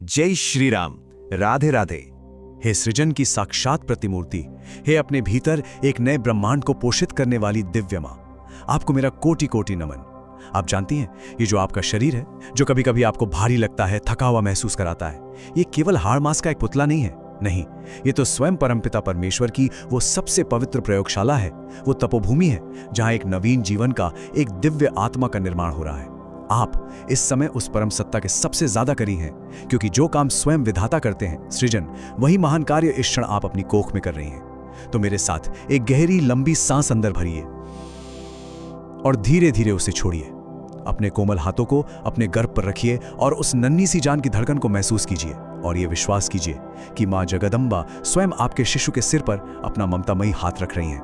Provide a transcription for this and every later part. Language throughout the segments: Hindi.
जय श्री राम। राधे राधे। हे सृजन की साक्षात प्रतिमूर्ति, हे अपने भीतर एक नए ब्रह्मांड को पोषित करने वाली दिव्य मां, आपको मेरा कोटि कोटि नमन। आप जानती हैं, ये जो आपका शरीर है, जो कभी कभी आपको भारी लगता है, थका हुआ महसूस कराता है, ये केवल हाड़ मांस का एक पुतला नहीं है। नहीं, ये तो स्वयं परमपिता परमेश्वर की वो सबसे पवित्र प्रयोगशाला है, वो तपोभूमि है जहां एक नवीन जीवन का, एक दिव्य आत्मा का निर्माण हो रहा है। आप इस समय उस परम सत्ता के सबसे ज्यादा करीब हैं, क्योंकि जो काम स्वयं विधाता करते हैं, सृजन, वही महान कार्य इस क्षण आप अपनी कोख में कर रही हैं। तो मेरे साथ एक गहरी लंबी सांस अंदर भरिए और धीरे धीरे उसे छोड़िए। अपने कोमल हाथों को अपने गर्भ पर रखिए और उस नन्ही सी जान की धड़कन को महसूस कीजिए और ये विश्वास कीजिए कि मां जगदम्बा स्वयं आपके शिशु के सिर पर अपना ममतामयी हाथ रख रही हैं।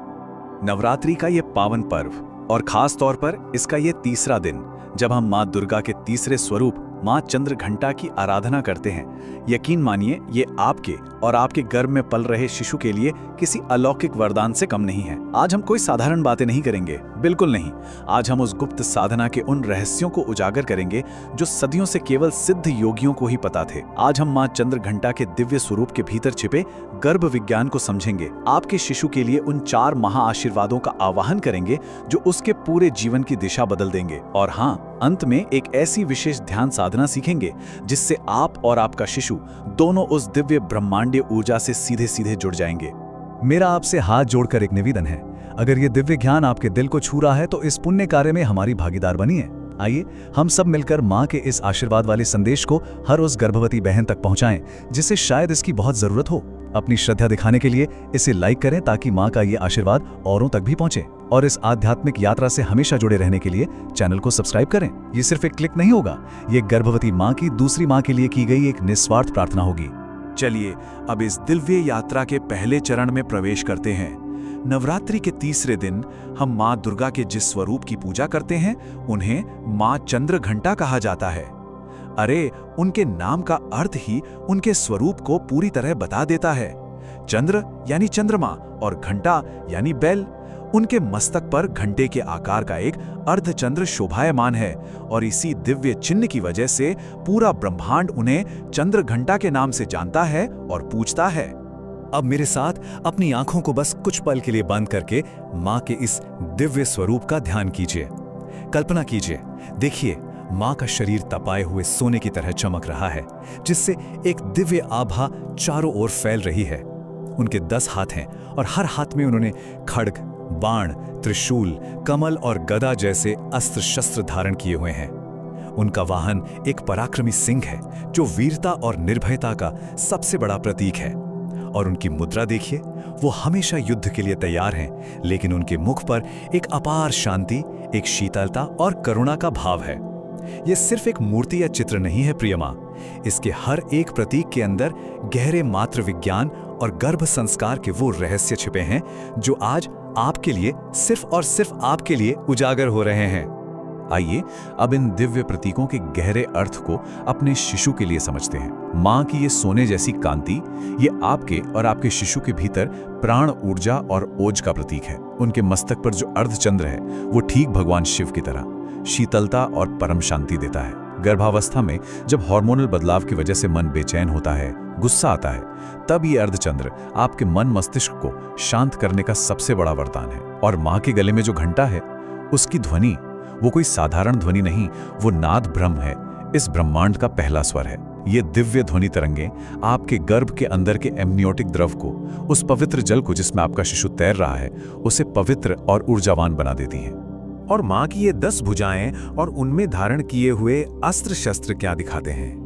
नवरात्रि का ये पावन पर्व और खास तौर पर इसका ये तीसरा दिन, जब हम मां दुर्गा के तीसरे स्वरूप मां चंद्रघंटा की आराधना करते हैं, यकीन मानिए ये आपके और आपके गर्भ में पल रहे शिशु के लिए किसी अलौकिक वरदान से कम नहीं है। आज हम कोई साधारण बातें नहीं करेंगे, बिल्कुल नहीं। आज हम उस गुप्त साधना के उन रहस्यों को उजागर करेंगे जो सदियों से केवल सिद्ध योगियों को ही पता थे। आज हम मां चंद्रघंटा के दिव्य स्वरूप के भीतर छिपे गर्भ विज्ञान को समझेंगे, आपके शिशु के लिए उन 4 महाआशीर्वादों का आवाहन करेंगे जो उसके पूरे जीवन की दिशा बदल देंगे। और हाँ, अंत में एक ऐसी विशेष ध्यान साधना सीखेंगे जिससे आप और आपका शिशु दोनों उस दिव्य ब्रह्मांडीय ऊर्जा से सीधे सीधे जुड़ जाएंगे। मेरा आपसे हाथ जोड़कर एक निवेदन है, अगर ये दिव्य ज्ञान आपके दिल को छू रहा है तो इस पुण्य कार्य में हमारी भागीदार बनिए। आइए हम सब मिलकर मां के इस आशीर्वाद वाले संदेश को हर उस गर्भवती बहन तक पहुंचाएं जिसे शायद इसकी बहुत जरूरत हो। अपनी श्रद्धा दिखाने के लिए इसे लाइक करें ताकि मां का ये आशीर्वाद औरों तक भी पहुंचे, और इस आध्यात्मिक यात्रा से हमेशा जुड़े रहने के लिए चैनल को सब्सक्राइब करें। ये सिर्फ एक क्लिक नहीं होगा, ये गर्भवती मां की दूसरी मां के लिए की गई एक निस्वार्थ प्रार्थना होगी। चलिए अब इस दिव्य यात्रा के पहले चरण में प्रवेश करते हैं। नवरात्रि के तीसरे दिन हम मां दुर्गा के जिस स्वरूप की पूजा करते हैं, उन्हें मां चंद्रघंटा कहा जाता है। अरे, उनके नाम का अर्थ ही उनके स्वरूप को पूरी तरह बता देता है। चंद्र यानी चंद्रमा और घंटा यानी बैल। उनके मस्तक पर घंटे के आकार का एक अर्धचंद्र शोभायमान है और इसी दिव्य चिन्ह की वजह से पूरा ब्रह्मांड उन्हें चंद्रघंटा के नाम से जानता है और पूजता है। अब मेरे साथ अपनी आंखों को बस कुछ पल के लिए बंद करके मां के इस दिव्य स्वरूप का ध्यान कीजिए। कल्पना कीजिए, देखिए मां का शरीर तपाए हुए सोने की तरह चमक रहा है, जिससे एक दिव्य आभा चारों ओर फैल रही है। उनके 10 हाथ हैं और हर हाथ में उन्होंने खड्ग, बाण, त्रिशूल, कमल और गदा जैसे अस्त्र शस्त्र धारण किए हुए हैं। उनका वाहन एक पराक्रमी सिंह है जो वीरता और निर्भयता का सबसे बड़ा प्रतीक है। और उनकी मुद्रा देखिए, वो हमेशा युद्ध के लिए तैयार हैं, लेकिन उनके मुख पर एक अपार शांति, एक शीतलता और करुणा का भाव है। ये सिर्फ एक मूर्ति या चित्र नहीं है प्रिय मां, इसके हर एक प्रतीक के अंदर गहरे मातृ विज्ञान और गर्भ संस्कार के वो रहस्य छिपे हैं जो आज आपके लिए, सिर्फ और सिर्फ आपके लिए उजागर हो रहे हैं। आइए अब इन दिव्य प्रतीकों के गहरे अर्थ को अपने शिशु के लिए समझते हैं। मां की ये सोने जैसी कांति, ये आपके और आपके शिशु के भीतर प्राण, ऊर्जा और ओज का प्रतीक है। उनके मस्तक पर जो अर्धचंद्र है, वो ठीक भगवान शिव की तरह शीतलता और परम शांति देता है। गर्भावस्था में जब हार्मोनल बदलाव की वजह से मन बेचैन होता है, गुस्सा आता है, तब ये अर्धचंद्र आपके मन मस्तिष्क को शांत करने का सबसे बड़ा वरदान है। और मां के गले में जो घंटा है, उसकी ध्वनि, वो कोई साधारण ध्वनि नहीं, वो नाद ब्रह्म है, इस ब्रह्मांड का पहला स्वर है। ये दिव्य ध्वनि तरंगें आपके गर्भ के अंदर के एमनियोटिक द्रव को, उस पवित्र जल को जिसमें आपका शिशु तैर रहा है, उसे पवित्र और ऊर्जावान बना देती हैं। और मां की ये 10 भुजाएं और उनमें धारण किए हुए अस्त्र शस्त्र क्या दिखाते हैं?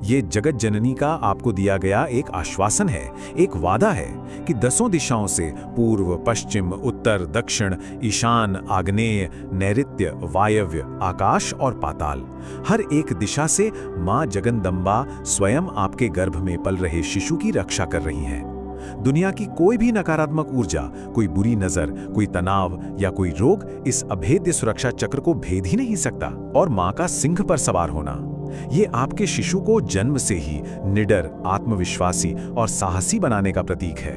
ये जगत जननी का आपको दिया गया एक आश्वासन है, एक वादा है कि 10 दिशाओं से, पूर्व, पश्चिम, उत्तर, दक्षिण, ईशान, आग्नेय, नैऋत्य, वायव्य, आकाश और पाताल, हर एक दिशा से मां जगदम्बा स्वयं आपके गर्भ में पल रहे शिशु की रक्षा कर रही हैं। दुनिया की कोई भी नकारात्मक ऊर्जा, कोई बुरी नजर, कोई तनाव या कोई रोग इस अभेद्य सुरक्षा चक्र को भेद ही नहीं सकता। और मां का सिंह पर सवार होना, ये आपके शिशु को जन्म से ही निडर, आत्मविश्वासी और साहसी बनाने का प्रतीक है।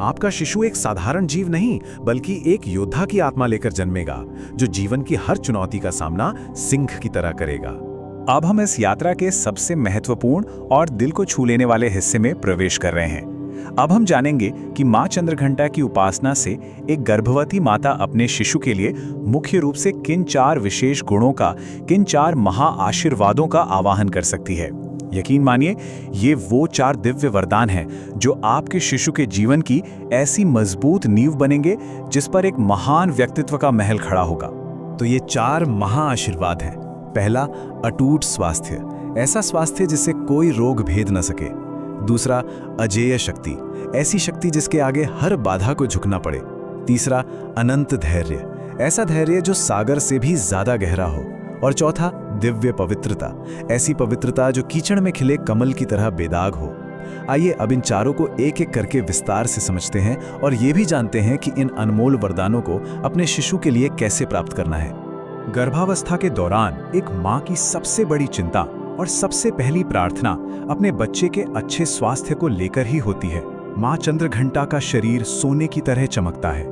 आपका शिशु एक साधारण जीव नहीं, बल्कि एक योद्धा की आत्मा लेकर जन्मेगा, जो जीवन की हर चुनौती का सामना सिंह की तरह करेगा। अब हम इस यात्रा के सबसे महत्वपूर्ण और दिल को छू लेने वाले हिस्से में प्रवेश कर रहे हैं। अब हम जानेंगे कि मां चंद्रघंटा की उपासना से एक गर्भवती माता अपने शिशु के लिए मुख्य रूप से किन 4 विशेष गुणों का, किन 4 महा आशीर्वादों का आवाहन कर सकती है। यकीन मानिए, ये वो 4 दिव्य वरदान हैं जो आपके शिशु के जीवन की ऐसी मजबूत नींव बनेंगे जिस पर एक महान व्यक्तित्व का महल खड़ा होगा। तो ये 4 महा आशीर्वाद हैं। पहला, अटूट स्वास्थ्य, ऐसा स्वास्थ्य जिससे कोई रोग भेद न सके। दूसरा, अजेय शक्ति, ऐसी शक्ति जिसके आगे हर बाधा को झुकना पड़े। तीसरा, अनंत धैर्य, ऐसा धैर्य जो सागर से भी ज्यादा गहरा हो। और चौथा, दिव्य पवित्रता, ऐसी पवित्रता जो कीचड़ में खिले कमल की तरह बेदाग हो। आइए अब इन चारों को एक एक करके विस्तार से समझते हैं और ये भी जानते हैं कि इन अनमोल वरदानों को अपने शिशु के लिए कैसे प्राप्त करना है। गर्भावस्था के दौरान एक माँ की सबसे बड़ी चिंता और सबसे पहली प्रार्थना अपने बच्चे के अच्छे स्वास्थ्य को लेकर ही होती है। माँ चंद्रघंटा का शरीर सोने की तरह चमकता है।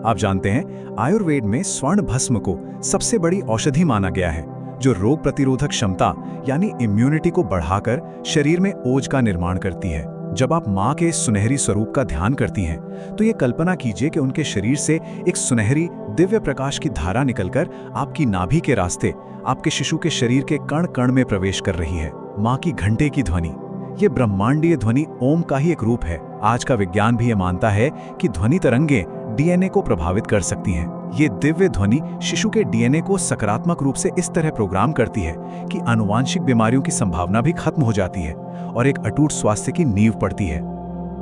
आप जानते हैं, आयुर्वेद में स्वर्ण भस्म को सबसे बड़ी औषधि माना गया है, जो रोग प्रतिरोधक क्षमता यानी इम्यूनिटी को बढ़ाकर शरीर में ओज का निर्माण करती है। जब आप माँ के सुनहरी स्वरूप का ध्यान करती हैं, तो ये कल्पना कीजिए कि उनके शरीर से एक सुनहरी दिव्य प्रकाश की धारा निकलकर आपकी नाभि के रास्ते आपके शिशु के शरीर के कण कण में प्रवेश कर रही है। माँ की घंटे की ध्वनि, ये ब्रह्मांडीय ध्वनि ओम का ही एक रूप है। आज का विज्ञान भी ये मानता है कि ध्वनि तरंगे डीएनए को प्रभावित कर सकती हैं। ये दिव्य ध्वनि शिशु के डीएनए को सकारात्मक रूप से इस तरह प्रोग्राम करती है कि आनुवांशिक बीमारियों की संभावना भी खत्म हो जाती है और एक अटूट स्वास्थ्य की नींव पड़ती है।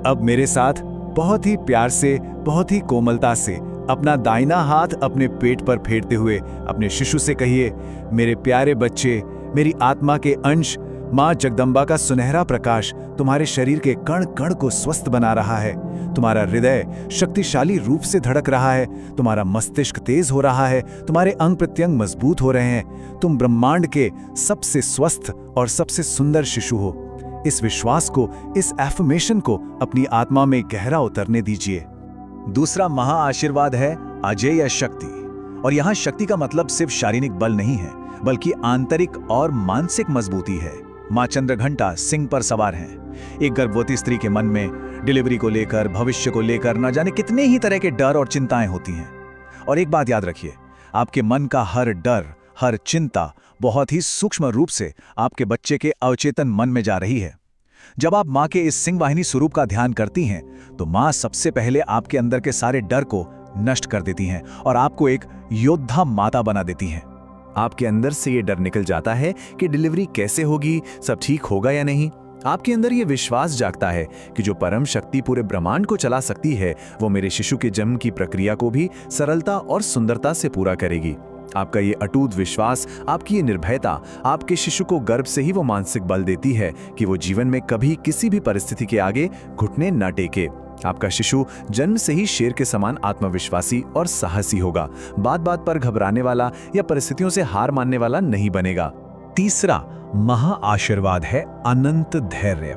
अब मेरे साथ बहुत ही प्यार से, बहुत ही कोमलता से अपना दाहिना हाथ अपने पेट पर फेरते हुए अपने शिशु से कहिए, मेरे प्यारे बच्चे, मेरी आत्मा के अंश, माँ जगदम्बा का सुनहरा प्रकाश तुम्हारे शरीर के कण कण को स्वस्थ बना रहा है। तुम्हारा हृदय शक्तिशाली रूप से धड़क रहा है, तुम्हारा मस्तिष्क तेज हो रहा है, तुम्हारे अंग प्रत्यंग मजबूत हो रहे हैं। तुम ब्रह्मांड के सबसे स्वस्थ और सबसे सुंदर शिशु हो। इस विश्वास को, इस एफर्मेशन को अपनी आत्मा में गहरा उतरने दीजिए। दूसरा महा आशीर्वाद है अजेय शक्ति। और यहाँ शक्ति का मतलब सिर्फ शारीरिक बल नहीं है, बल्कि आंतरिक और मानसिक मजबूती है। माँ चंद्रघंटा सिंह पर सवार हैं। एक गर्भवती स्त्री के मन में डिलीवरी को लेकर, भविष्य को लेकर न जाने कितने ही तरह के डर और चिंताएं होती हैं। और एक बात याद रखिए, आपके मन का हर डर, हर चिंता बहुत ही सूक्ष्म रूप से आपके बच्चे के अवचेतन मन में जा रही है। जब आप माँ के इस सिंह वाहिनी स्वरूप का ध्यान करती हैं, तो माँ सबसे पहले आपके अंदर के सारे डर को नष्ट कर देती हैं और आपको एक योद्धा माता बना देती हैं। आपके अंदर से ये डर निकल जाता है कि डिलीवरी कैसे होगी, सब ठीक होगा या नहीं। आपके अंदर ये विश्वास जागता है कि जो परम शक्ति पूरे ब्रह्मांड को चला सकती है, वो मेरे शिशु के जन्म की प्रक्रिया को भी सरलता और सुंदरता से पूरा करेगी। आपका ये अटूट विश्वास, आपकी ये निर्भयता आपके शिशु को गर्भ से ही वो मानसिक बल देती है कि वो जीवन में कभी किसी भी परिस्थिति के आगे घुटने न टेके। आपका शिशु जन्म से ही शेर के समान आत्मविश्वासी और साहसी होगा। बात बात पर घबराने वाला या परिस्थितियों से हार मानने वाला नहीं बनेगा। तीसरा महा आशीर्वाद है अनंत धैर्य।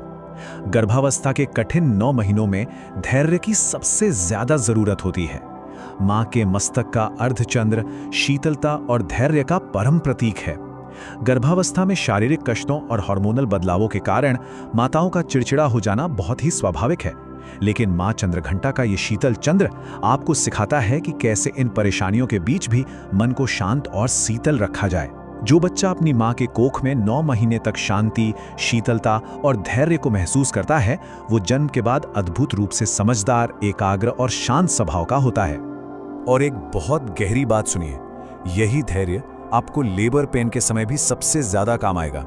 गर्भावस्था के कठिन 9 महीनों में धैर्य की सबसे ज्यादा जरूरत होती है। मां के मस्तक का अर्धचंद्र शीतलता और धैर्य का परम प्रतीक है। गर्भावस्था में शारीरिक कष्टों और हार्मोनल बदलावों के कारण माताओं का चिड़चिड़ा हो जाना बहुत ही स्वाभाविक है, लेकिन मां चंद्रघंटा का ये शीतल चंद्र आपको सिखाता है कि कैसे इन परेशानियों के बीच भी मन को शांत और शीतल रखा जाए। जो बच्चा अपनी मां के कोख में 9 महीने तक शांति, शीतलता और धैर्य को महसूस करता है, वो जन्म के बाद अद्भुत रूप से समझदार, एकाग्र और शांत स्वभाव का होता है। और एक बहुत गहरी बात सुनिए, यही धैर्य आपको लेबर पेन के समय भी सबसे ज्यादा काम आएगा।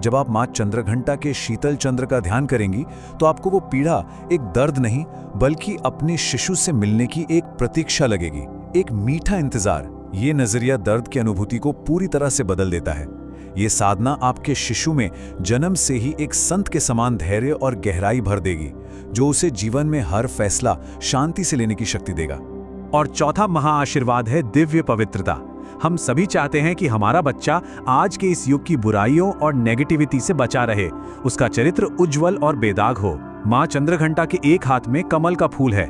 जब आप मां चंद्रघंटा के शीतल चंद्र का ध्यान करेंगी, तो आपको वो पीड़ा एक दर्द नहीं, बल्कि अपने शिशु से मिलने की एक प्रतीक्षा लगेगी, एक मीठा इंतजार। ये नजरिया दर्द की अनुभूति को पूरी तरह से बदल देता है। ये साधना आपके शिशु में जन्म से ही एक संत के समान धैर्य और गहराई भर देगी, जो उसे जीवन में हर फैसला शांति से लेने की शक्ति देगा। और चौथा महाआशीर्वाद है दिव्य पवित्रता। हम सभी चाहते हैं कि हमारा बच्चा आज के इस युग की बुराइयों और नेगेटिविटी से बचा रहे, उसका चरित्र उज्जवल और बेदाग हो। मां चंद्रघंटा के एक हाथ में कमल का फूल है।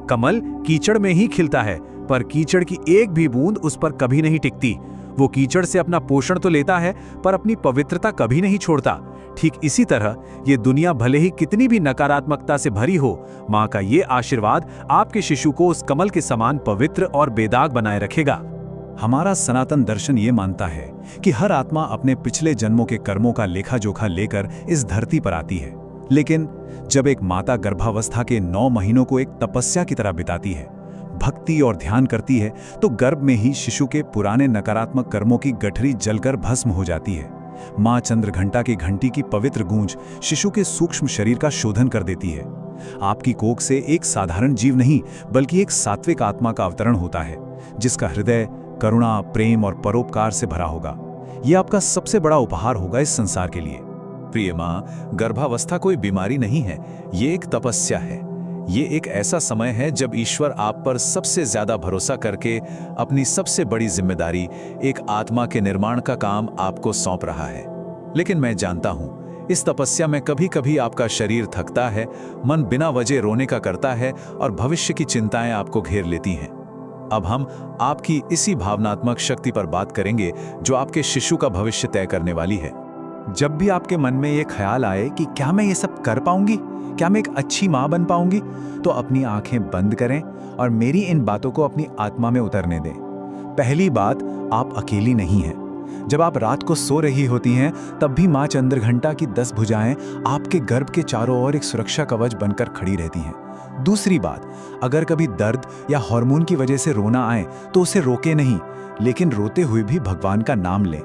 कमल कीचड़ में ही खिलता है, पर कीचड़ की एक भी बूंद उस पर कभी नहीं टिकती। वो कीचड़ से अपना पोषण तो लेता है, पर अपनी पवित्रता कभी नहीं छोड़ता। ठीक इसी तरह ये दुनिया भले ही कितनी भी नकारात्मकता से भरी हो, माँ का ये आशीर्वाद आपके शिशु को उस कमल के समान पवित्र और बेदाग बनाए रखेगा। हमारा सनातन दर्शन ये मानता है कि हर आत्मा अपने पिछले जन्मों के कर्मों का लेखा जोखा लेकर इस धरती पर आती है, लेकिन जब एक माता गर्भावस्था के 9 महीनों को एक तपस्या की तरह बिताती है, भक्ति और ध्यान करती है, तो गर्भ में ही शिशु के पुराने नकारात्मक कर्मों की गठरी जलकर भस्म हो जाती है। माँ चंद्रघंटा की घंटी की पवित्र गूंज शिशु के सूक्ष्म शरीर का शोधन कर देती है। आपकी कोख से एक साधारण जीव नहीं, बल्कि एक सात्विक आत्मा का अवतरण होता है, जिसका हृदय करुणा, प्रेम और परोपकार से भरा होगा। यह आपका सबसे बड़ा उपहार होगा इस संसार के लिए। प्रिय माँ, गर्भावस्था कोई बीमारी नहीं है, ये एक तपस्या है। ये एक ऐसा समय है जब ईश्वर आप पर सबसे ज्यादा भरोसा करके अपनी सबसे बड़ी जिम्मेदारी, एक आत्मा के निर्माण का काम आपको सौंप रहा है। लेकिन मैं जानता हूं, इस तपस्या में कभी कभी आपका शरीर थकता है, मन बिना वजह रोने का करता है और भविष्य की चिंताएं आपको घेर लेती हैं। अब हम आपकी इसी भावनात्मक शक्ति पर बात करेंगे जो आपके शिशु का भविष्य तय करने वाली है। जब भी आपके मन में ये ख्याल आए कि क्या मैं ये सब कर पाऊंगी, क्या मैं एक अच्छी माँ बन पाऊंगी, तो अपनी आंखें बंद करें और मेरी इन बातों को अपनी आत्मा में उतरने दें। पहली बात, आप अकेली नहीं हैं। जब आप रात को सो रही होती हैं, तब भी माँ चंद्रघंटा की 10 भुजाएं आपके गर्भ के चारों ओर एक सुरक्षा कवच बनकर खड़ी रहती हैं। दूसरी बात, अगर कभी दर्द या हार्मोन की वजह से रोना आए तो उसे रोके नहीं, लेकिन रोते हुए भी भगवान का नाम लें।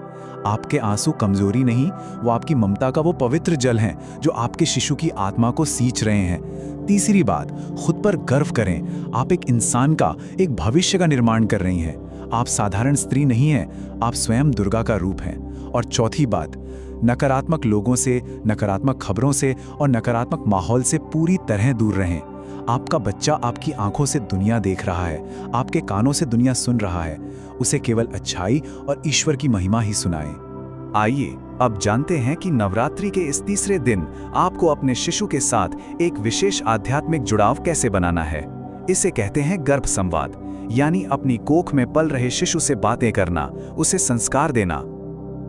आपके आंसू कमजोरी नहीं, वो आपकी ममता का वो पवित्र जल हैं जो आपके शिशु की आत्मा को सींच रहे हैं। तीसरी बात, खुद पर गर्व करें। आप एक इंसान का, एक भविष्य का निर्माण कर रही हैं। आप साधारण स्त्री नहीं हैं, आप स्वयं दुर्गा का रूप हैं। और चौथी बात, नकारात्मक लोगों से, नकारात्मक खबरों से और नकारात्मक माहौल से पूरी तरह दूर रहें। आपका बच्चा आपकी आंखों से दुनिया देख रहा है, आपके कानों से दुनिया सुन रहा है। उसे केवल अच्छाई और ईश्वर की महिमा ही सुनाएं। आइए अब जानते हैं कि नवरात्रि के इस तीसरे दिन आपको अपने शिशु के साथ एक विशेष आध्यात्मिक जुड़ाव कैसे बनाना है। इसे कहते हैं गर्भ संवाद, यानी अपनी कोख में पल रहे शिशु से बातें करना, उसे संस्कार देना।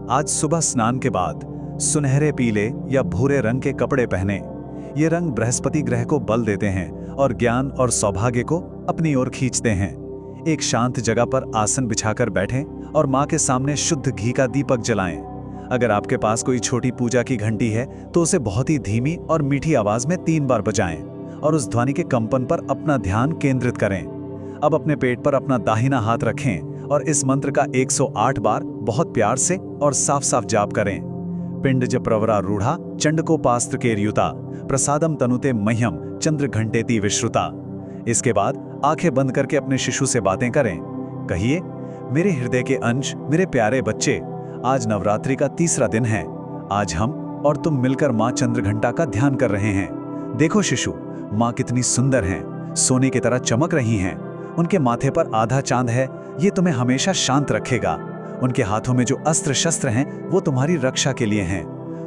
आज सुबह स्नान के बाद सुनहरे पीले या भूरे रंग के कपड़े पहने। ये रंग बृहस्पति ग्रह को बल देते हैं और ज्ञान और सौभाग्य को अपनी ओर खींचते हैं। एक शांत जगह पर आसन बिछाकर बैठें और माँ के सामने शुद्ध घी का दीपक जलाएं। अगर आपके पास कोई छोटी पूजा की घंटी है तो उसे बहुत ही धीमी और मीठी आवाज में 3 बार बजाएं और उस ध्वनि के कंपन पर अपना ध्यान केंद्रित करें। अब अपने पेट पर अपना दाहिना हाथ रखें और इस मंत्र का 108 बार बहुत प्यार से और साफ साफ जाप करें। पिंड ज प्रवरा रूढ़ा चंडकोपास्त्र केर्युता प्रसादम तनुते मह्यम चंद्र घंटेति विश्रुता। इसके बाद आंखें बंद करके अपने शिशु से बातें करें। कहिए, मेरे हृदय के अंश, मेरे प्यारे बच्चे, आज नवरात्रि का तीसरा दिन है। आज हम और तुम मिलकर माँ चंद्रघंटा का ध्यान कर रहे हैं। देखो शिशु, माँ कितनी सुंदर हैं, सोने की तरह चमक रही हैं। उनके माथे पर आधा चांद है, ये तुम्हें हमेशा शांत रखेगा। उनके हाथों में जो अस्त्र शस्त्र हैं वो तुम्हारी रक्षा के लिए हैं।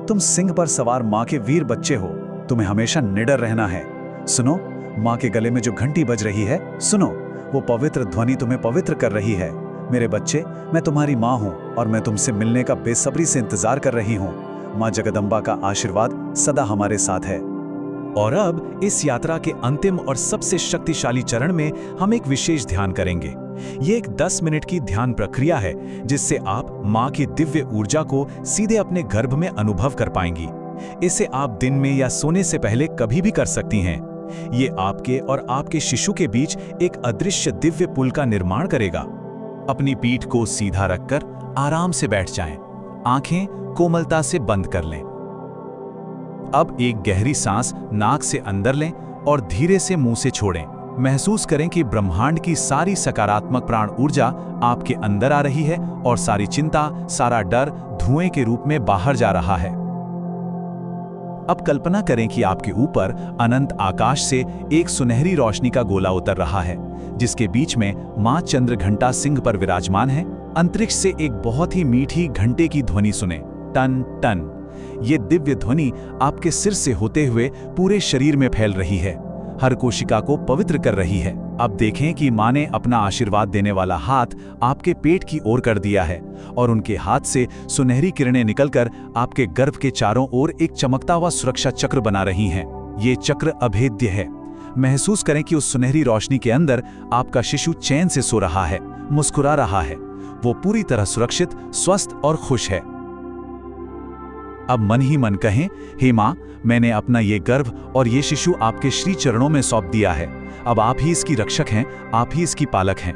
तुम सिंह पर सवार माँ के वीर बच्चे हो, तुम्हें हमेशा निडर रहना है। सुनो, माँ के गले में जो घंटी बज रही है, सुनो, वो पवित्र ध्वनि तुम्हें पवित्र कर रही है। मेरे बच्चे, मैं तुम्हारी माँ हूँ और मैं तुमसे मिलने का बेसब्री से इंतजार कर रही हूँ। माँ जगदम्बा का आशीर्वाद सदा हमारे साथ है। और अब इस यात्रा के अंतिम और सबसे शक्तिशाली चरण में हम एक विशेष ध्यान करेंगे। ये एक 10 मिनट की ध्यान प्रक्रिया है जिससे आप माँ की दिव्य ऊर्जा को सीधे अपने गर्भ में अनुभव कर पाएंगी। इसे आप दिन में या सोने से पहले कभी भी कर सकती हैं। ये आपके और आपके शिशु के बीच एक अदृश्य दिव्य पुल का निर्माण करेगा। अपनी पीठ को सीधा रखकर आराम से बैठ जाएं। आंखें कोमलता से बंद कर लें। अब एक गहरी सांस नाक से अंदर लें और धीरे से मुंह से छोड़ें। महसूस करें कि ब्रह्मांड की सारी सकारात्मक प्राण ऊर्जा आपके अंदर आ रही है और सारी चिंता, सारा डर धुएं के रूप में बाहर जा रहा है। अब कल्पना करें कि आपके ऊपर अनंत आकाश से एक सुनहरी रोशनी का गोला उतर रहा है, जिसके बीच में मां चंद्रघंटा सिंह पर विराजमान है। अंतरिक्ष से एक बहुत ही मीठी घंटे की ध्वनि सुने, टन टन। ये दिव्य ध्वनि आपके सिर से होते हुए पूरे शरीर में फैल रही है। हर कोशिका को पवित्र कर रही है। अब देखें कि माँ ने अपना आशीर्वाद देने वाला हाथ आपके पेट की ओर कर दिया है और उनके हाथ से सुनहरी किरणें निकलकर आपके गर्भ के चारों ओर एक चमकता हुआ सुरक्षा चक्र बना रही हैं। ये चक्र अभेद्य है। महसूस करें कि उस सुनहरी रोशनी के अंदर आपका शिशु चैन से सो रहा है, मुस्कुरा रहा है। वो पूरी तरह सुरक्षित, स्वस्थ और खुश है। अब मन ही मन कहें, हे माँ, मैंने अपना ये गर्भ और ये शिशु आपके श्री चरणों में सौंप दिया है। अब आप ही इसकी रक्षक हैं, आप ही इसकी पालक हैं।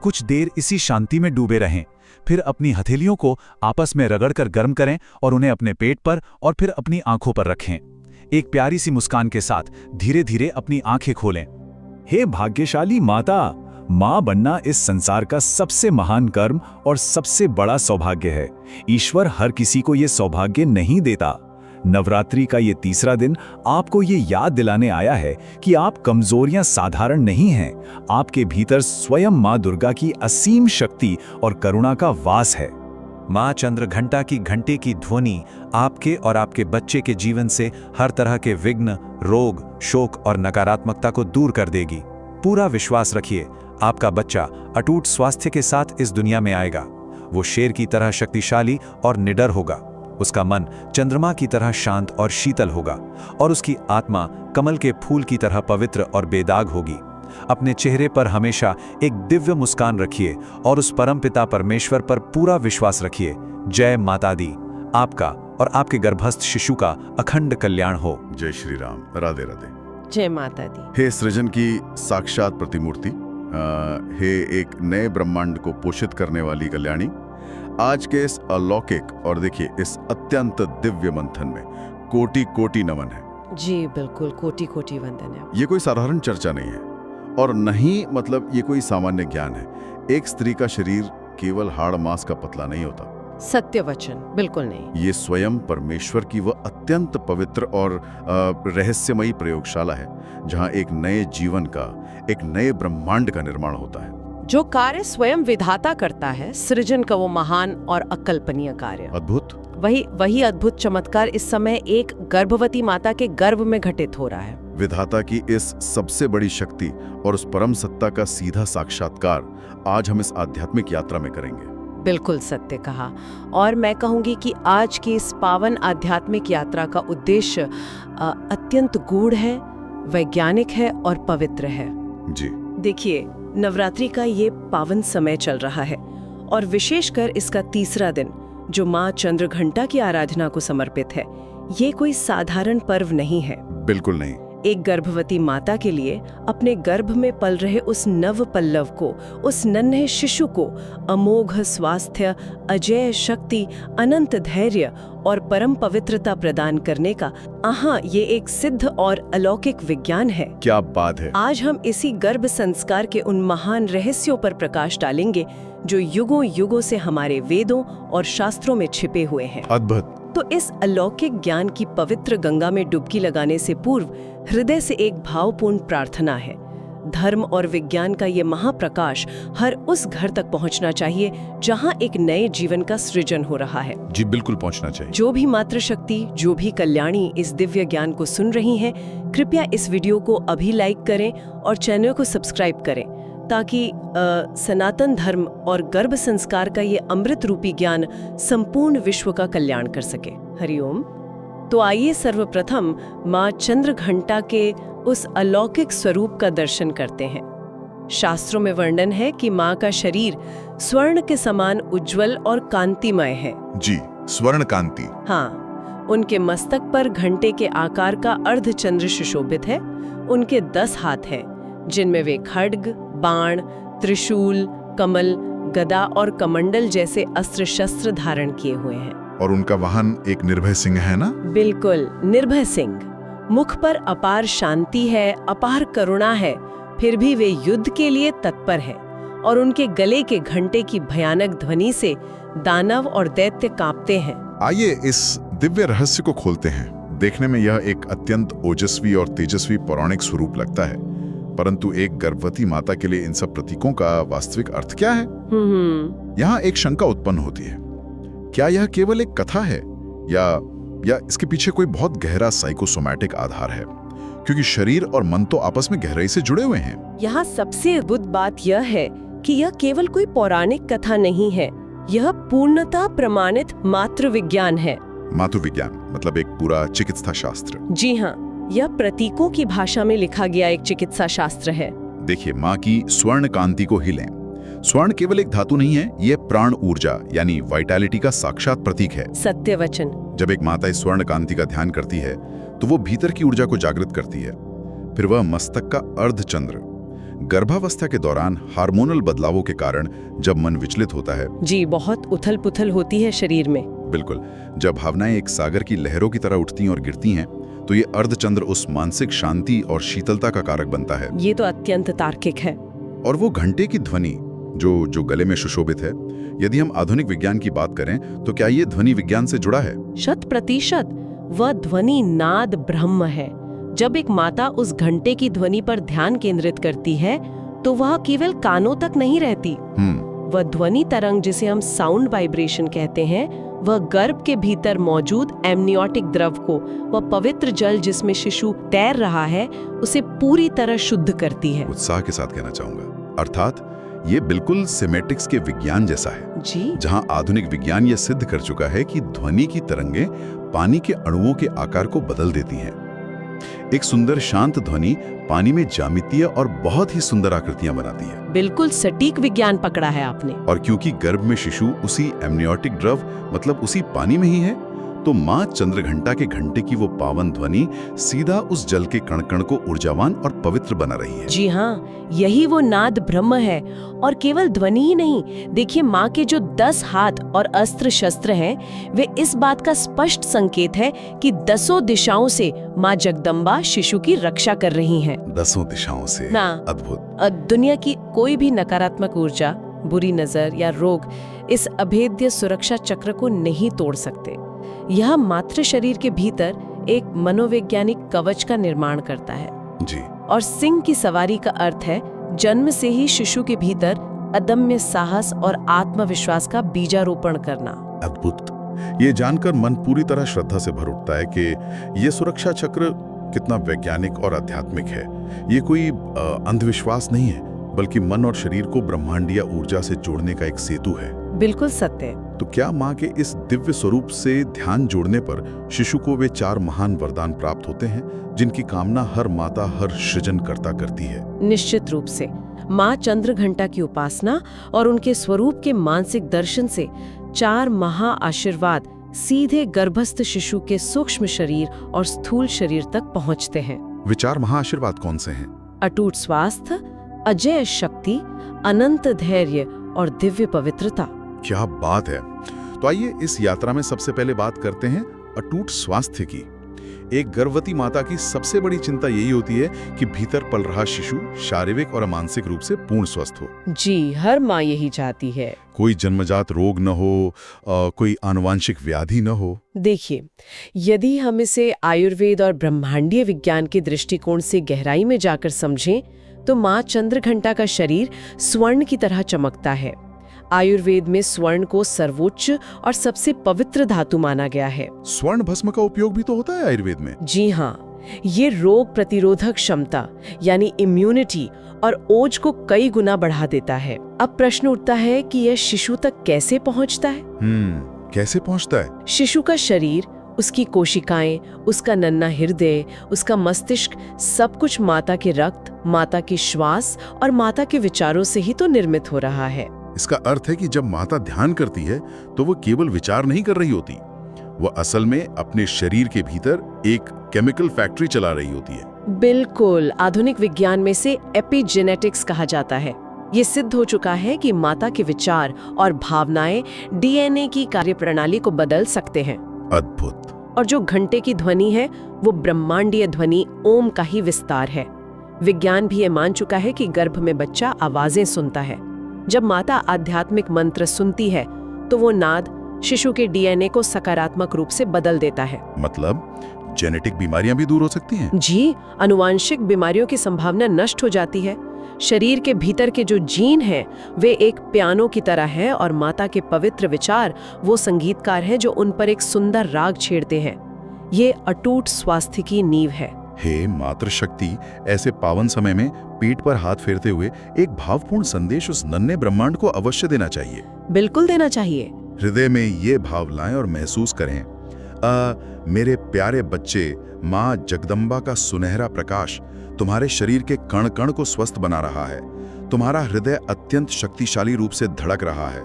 कुछ देर इसी शांति में डूबे रहें, फिर अपनी हथेलियों को आपस में रगड़कर गर्म करें और उन्हें अपने पेट पर और फिर अपनी आंखों पर रखें। एक प्यारी सी मुस्कान के साथ धीरे धीरे अपनी आंखें खोलें। हे भाग्यशाली माता, माँ बनना इस संसार का सबसे महान कर्म और सबसे बड़ा सौभाग्य है। ईश्वर हर किसी को ये सौभाग्य नहीं देता। नवरात्रि का ये तीसरा दिन आपको ये याद दिलाने आया है कि आप कमजोरियां साधारण नहीं हैं। आपके भीतर स्वयं माँ दुर्गा की असीम शक्ति और करुणा का वास है। माँ चंद्रघंटा की घंटे की ध्वनि आपके और आपके बच्चे के जीवन से हर तरह के विघ्न, रोग, शोक और नकारात्मकता को दूर कर देगी। पूरा विश्वास रखिए, आपका बच्चा अटूट स्वास्थ्य के साथ इस दुनिया में आएगा। वो शेर की तरह शक्तिशाली और निडर होगा। उसका मन चंद्रमा की तरह शांत और शीतल होगा और उसकी आत्मा कमल के फूल की तरह पवित्र और बेदाग होगी। अपने चेहरे पर हमेशा एक दिव्य मुस्कान रखिए और उस परमपिता परमेश्वर पर पूरा विश्वास रखिए। जय माता दी। आपका और आपके गर्भस्थ शिशु का अखंड कल्याण हो। जय श्री राम। राधे राधे। जय माता दी। हे सृजन की साक्षात प्रतिमूर्ति, हे एक नए ब्रह्मांड को पोषित करने वाली कल्याणी, आज के इस अलौकिक और देखिए इस अत्यंत दिव्य मंथन में कोटि कोटि नमन है। जी बिल्कुल, कोटि कोटि वंदन है। ये कोई साधारण चर्चा नहीं है और नहीं मतलब ये कोई सामान्य ज्ञान है। एक स्त्री का शरीर केवल हाड़ मांस का पतला नहीं होता। सत्य वचन, बिल्कुल नहीं। ये स्वयं परमेश्वर की वह अत्यंत पवित्र और रहस्यमयी प्रयोगशाला है जहां एक नए जीवन का, एक नए ब्रह्मांड का निर्माण होता है। जो कार्य स्वयं विधाता करता है, सृजन का वो महान और अकल्पनीय कार्य, अद्भुत। वही अद्भुत चमत्कार इस समय एक गर्भवती माता के गर्भ में घटित हो रहा है। विधाता की इस सबसे बड़ी शक्ति और उस परम सत्ता का सीधा साक्षात्कार आज हम इस आध्यात्मिक यात्रा में करेंगे। बिल्कुल सत्य कहा। और मैं कहूंगी कि आज की इस पावन आध्यात्मिक यात्रा का उद्देश्य अत्यंत गूढ़ है, वैज्ञानिक है और पवित्र है। जी देखिए, नवरात्रि का ये पावन समय चल रहा है और विशेषकर इसका तीसरा दिन जो माँ चंद्रघंटा की आराधना को समर्पित है, ये कोई साधारण पर्व नहीं है। बिल्कुल नहीं। एक गर्भवती माता के लिए अपने गर्भ में पल रहे उस नव पल्लव को, उस नन्हे शिशु को अमोघ स्वास्थ्य, अजेय शक्ति, अनंत धैर्य और परम पवित्रता प्रदान करने का ये एक सिद्ध और अलौकिक विज्ञान है। क्या बात है। आज हम इसी गर्भ संस्कार के उन महान रहस्यों पर प्रकाश डालेंगे जो युगों युगों से हमारे वेदों और शास्त्रों में छिपे हुए हैं। अद्भुत। तो इस अलौकिक ज्ञान की पवित्र गंगा में डुबकी लगाने से पूर्व हृदय से एक भावपूर्ण प्रार्थना है। धर्म और विज्ञान का ये महाप्रकाश हर उस घर तक पहुंचना चाहिए जहां एक नए जीवन का सृजन हो रहा है। जी बिल्कुल पहुंचना चाहिए। जो भी मातृशक्ति, जो भी कल्याणी इस दिव्य ज्ञान को सुन रही हैं, कृपया इस वीडियो को अभी लाइक करें और चैनल को सब्सक्राइब करें ताकि सनातन धर्म और गर्भ संस्कार का ये अमृत रूपी ज्ञान संपूर्ण विश्व का कल्याण कर सके। हरिओम। तो आइए सर्वप्रथम माँ चंद्रघंटा के उस अलौकिक स्वरूप का दर्शन करते हैं। शास्त्रों में वर्णन है कि माँ का शरीर स्वर्ण के समान उज्जवल और कांतिमय है। जी, स्वर्ण कांति। हाँ, उनके मस्तक पर घंटे के आकार का अर्धचंद्र सुशोभित है। उनके 10 हाथ हैं जिनमें वे खड्ग, बाण, त्रिशूल, कमल, गदा और कमंडल जैसे अस्त्र शस्त्र धारण किए हुए हैं। और उनका वाहन एक निर्भय सिंह है ना? बिल्कुल, निर्भय सिंह। मुख पर अपार शांति है, अपार करुणा है, फिर भी वे युद्ध के लिए तत्पर हैं और उनके गले के घंटे की भयानक ध्वनि से दानव और दैत्य कांपते हैं। आइए इस दिव्य रहस्य को खोलते हैं। देखने में यह एक अत्यंत ओजस्वी और तेजस्वी पौराणिक स्वरूप लगता है, परंतु एक गर्भवती माता के लिए इन सब प्रतीकों का वास्तविक अर्थ क्या है? यहाँ एक शंका उत्पन्न होती है, क्या यह केवल एक कथा है या इसके पीछे कोई बहुत गहरा साइकोसोमैटिक आधार है? क्योंकि शरीर और मन तो आपस में गहराई से जुड़े हुए हैं। यहाँ सबसे अद्भुत बात यह है कि यह केवल कोई पौराणिक कथा नहीं है, यह पूर्णतः प्रमाणित मातृ विज्ञान है। मातृ विज्ञान मतलब एक पूरा चिकित्सा शास्त्र। जी हाँ, यह प्रतीकों की भाषा में लिखा गया एक चिकित्सा शास्त्र है। देखिए, माँ की स्वर्ण कांति को ही लें। स्वर्ण केवल एक धातु नहीं है, यह प्राण ऊर्जा यानी वाइटैलिटी का साक्षात प्रतीक है। सत्य वचन। जब एक माता इस स्वर्ण कांति का ध्यान करती है तो वो भीतर की ऊर्जा को जागृत करती है। फिर वह मस्तक का अर्धचंद्र। गर्भावस्था के दौरान हार्मोनल बदलावों के कारण जब मन विचलित होता है, जी, बहुत उथल पुथल होती है शरीर में। बिल्कुल, जब भावनाएं एक सागर की लहरों की तरह उठती और गिरती हैं, तो ये अर्धचंद्र उस मानसिक शांति और शीतलता का कारक बनता है। ये तो अत्यंत तार्किक है। और वो घंटे की ध्वनि जो गले में सुशोभित है, यदि हम आधुनिक विज्ञान की बात करें तो क्या ये ध्वनि विज्ञान से जुड़ा है? 100%। वह ध्वनि नाद ब्रह्म है। जब एक माता उस घंटे की ध्वनि पर ध्यान केंद्रित करती है तो वह केवल कानों तक नहीं रहती। वह ध्वनि तरंग, जिसे हम साउंड वाइब्रेशन कहते हैं, वह गर्भ के भीतर मौजूद एमनियोटिक द्रव को, वह पवित्र जल जिसमें शिशु तैर रहा है, उसे पूरी तरह शुद्ध करती है। उत्साह के साथ कहना चाहूंगा, अर्थात ये बिल्कुल सेमेटिक्स के विज्ञान जैसा है। जी, जहां आधुनिक विज्ञान ये सिद्ध कर चुका है कि ध्वनि की तरंगें पानी के अणुओं के आकार को बदल देती हैं। एक सुंदर शांत ध्वनि पानी में ज्यामितीय और बहुत ही सुंदर आकृतियां बनाती है। बिल्कुल सटीक विज्ञान पकड़ा है आपने। और क्योंकि गर्भ में शिशु उसी एमनियोटिक द्रव मतलब उसी पानी में ही है, तो माँ चंद्रघंटा के घंटे की वो पावन ध्वनि सीधा उस जल के कण कण को ऊर्जावान और पवित्र बना रही है। जी हाँ, यही वो नाद ब्रह्म है। और केवल ध्वनि ही नहीं, देखिए, माँ के जो 10 हाथ और अस्त्र शस्त्र हैं, वे इस बात का स्पष्ट संकेत है कि 10 दिशाओं से माँ जगदम्बा शिशु की रक्षा कर रही हैं। 10 दिशाओं से। ना, अद्भुत। दुनिया की कोई भी नकारात्मक ऊर्जा, बुरी नजर या रोग इस अभेद्य सुरक्षा चक्र को नहीं तोड़ सकते। यह मातृ शरीर के भीतर एक मनोवैज्ञानिक कवच का निर्माण करता है। जी। और सिंह की सवारी का अर्थ है जन्म से ही शिशु के भीतर अदम्य साहस और आत्मविश्वास का बीजारोपण करना। अद्भुत। ये जानकर मन पूरी तरह श्रद्धा से भर उठता है कि ये सुरक्षा चक्र कितना वैज्ञानिक और आध्यात्मिक है। ये कोई अंधविश्वास नहीं है, बल्कि मन और शरीर को ब्रह्मांडीय ऊर्जा से जोड़ने का एक सेतु है। बिल्कुल सत्य। तो क्या माँ के इस दिव्य स्वरूप से ध्यान जोड़ने पर शिशु को वे 4 महान वरदान प्राप्त होते हैं जिनकी कामना हर माता, हर सृजनकर्ता करती है? निश्चित रूप से। माँ चंद्रघंटा की उपासना और उनके स्वरूप के मानसिक दर्शन से 4 महा आशीर्वाद सीधे गर्भस्थ शिशु के सूक्ष्म शरीर और स्थूल शरीर तक पहुँचते हैं। वे 4 महाआशीर्वाद कौन से हैं? अटूट स्वास्थ्य, अजय शक्ति, अनंत धैर्य और दिव्य पवित्रता। क्या बात है। तो आइए इस यात्रा में सबसे पहले बात करते हैं अटूट स्वास्थ्य की। एक गर्भवती माता की सबसे बड़ी चिंता यही होती है कि भीतर पल रहा शिशु शारीरिक और मानसिक रूप से पूर्ण स्वस्थ हो। जी, हर माँ यही चाहती है। कोई जन्मजात रोग न हो, कोई आनुवांशिक व्याधि न हो। देखिए, यदि हम इसे आयुर्वेद और ब्रह्मांडीय विज्ञान के दृष्टिकोण से गहराई में जाकर समझें तो माँ चंद्रघंटा का शरीर स्वर्ण की तरह चमकता है। आयुर्वेद में स्वर्ण को सर्वोच्च और सबसे पवित्र धातु माना गया है। स्वर्ण भस्म का उपयोग भी तो होता है आयुर्वेद में। जी हाँ, ये रोग प्रतिरोधक क्षमता यानी इम्यूनिटी और ओज को कई गुना बढ़ा देता है। अब प्रश्न उठता है कि यह शिशु तक कैसे पहुंचता है? कैसे पहुंचता है? शिशु का शरीर, उसकी कोशिकाएं, उसका नन्हा हृदय, उसका मस्तिष्क, सब कुछ माता के रक्त, माता की श्वास और माता के विचारों से ही तो निर्मित हो रहा है। इसका अर्थ है कि जब माता ध्यान करती है तो वो केवल विचार नहीं कर रही होती, वह असल में अपने शरीर के भीतर एक केमिकल फैक्ट्री चला रही होती है। बिल्कुल, आधुनिक विज्ञान में से एपिजेनेटिक्स कहा जाता है। ये सिद्ध हो चुका है कि माता के विचार और भावनाएं डीएनए की कार्यप्रणाली को बदल सकते हैं। अद्भुत। और जो घंटे की ध्वनि है वो ब्रह्मांडीय ध्वनि ओम का ही विस्तार है। विज्ञान भी ये मान चुका है कि गर्भ में बच्चा आवाजें सुनता है। जब माता आध्यात्मिक मंत्र सुनती है तो वो नाद शिशु के डीएनए को सकारात्मक रूप से बदल देता है। मतलब जेनेटिक बीमारियां भी दूर हो सकती हैं? जी, आनुवांशिक बीमारियों की संभावना नष्ट हो जाती है। शरीर के भीतर के जो जीन हैं वे एक पियानो की तरह है और माता के पवित्र विचार वो संगीतकार हैं जो उन पर एक सुंदर राग छेड़ते हैं। ये अटूट स्वास्थ्य की नींव है। हे मातृशक्ति, ऐसे पावन समय में पीठ पर हाथ फेरते हुए एक भावपूर्ण संदेश उस नन्हे ब्रह्मांड को अवश्य देना चाहिए। बिल्कुल देना चाहिए। हृदय में ये भाव लाएं और महसूस करें, मेरे प्यारे बच्चे, माँ जगदम्बा का सुनहरा प्रकाश तुम्हारे शरीर के कण कण को स्वस्थ बना रहा है। तुम्हारा हृदय अत्यंत शक्तिशाली रूप से धड़क रहा है।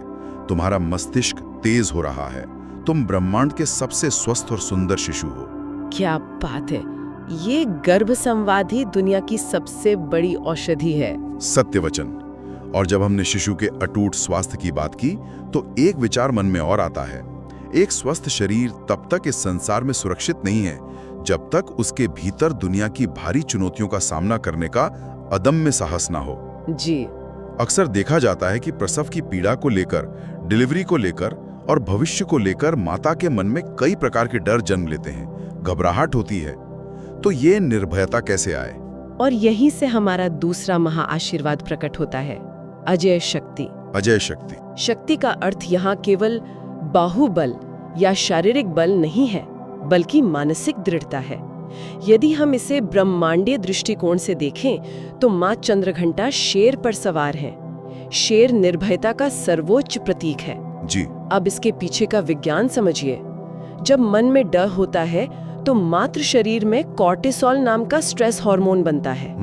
तुम्हारा मस्तिष्क तेज हो रहा है। तुम ब्रह्मांड के सबसे स्वस्थ और सुंदर शिशु हो। क्या बात है! ये गर्भ संवादी दुनिया की सबसे बड़ी औषधि है। सत्य वचन। और जब हमने शिशु के अटूट स्वास्थ्य की बात की तो एक विचार मन में और आता है। एक स्वस्थ शरीर तब तक इस संसार में सुरक्षित नहीं है जब तक उसके भीतर दुनिया की भारी चुनौतियों का सामना करने का अदम्य साहस ना हो। जी। अक्सर देखा जाता है कि प्रसव की पीड़ा को लेकर, डिलीवरी को लेकर और भविष्य को लेकर माता के मन में कई प्रकार के डर जन्म लेते हैं, घबराहट होती है। तो ये निर्भयता कैसे आए? और यहीं से हमारा दूसरा महाआशीर्वाद प्रकट होता है, अजय शक्ति। अजय शक्ति। शक्ति का अर्थ यहाँ केवल बाहुबल या शारीरिक बल नहीं है, बल्कि मानसिक दृढ़ता है। यदि हम इसे ब्रह्मांडीय दृष्टिकोण से देखें तो माँ चंद्रघंटा शेर पर सवार है। शेर निर्भयता का सर्वोच्च प्रतीक है। जी। अब इसके पीछे का विज्ञान समझिए। जब मन में डर होता है तो मातृ शरीर में कॉर्टिसोल नाम का स्ट्रेस हार्मोन बनता है,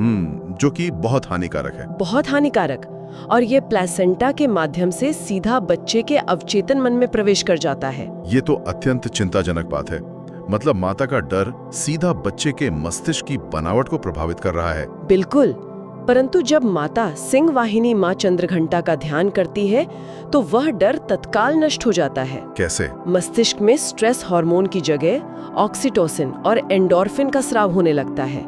जो कि बहुत हानिकारक है। बहुत हानिकारक। और ये प्लेसेंटा के माध्यम से सीधा बच्चे के अवचेतन मन में प्रवेश कर जाता है। ये तो अत्यंत चिंताजनक बात है। मतलब माता का डर सीधा बच्चे के मस्तिष्क की बनावट को प्रभावित कर रहा है। बिल्कुल। परंतु जब माता सिंह वाहिनी माँ चंद्रघंटा का ध्यान करती है तो वह डर तत्काल नष्ट हो जाता है। कैसे? मस्तिष्क में स्ट्रेस हार्मोन की जगह ऑक्सीटोसिन और एंडोर्फिन का स्राव होने लगता है।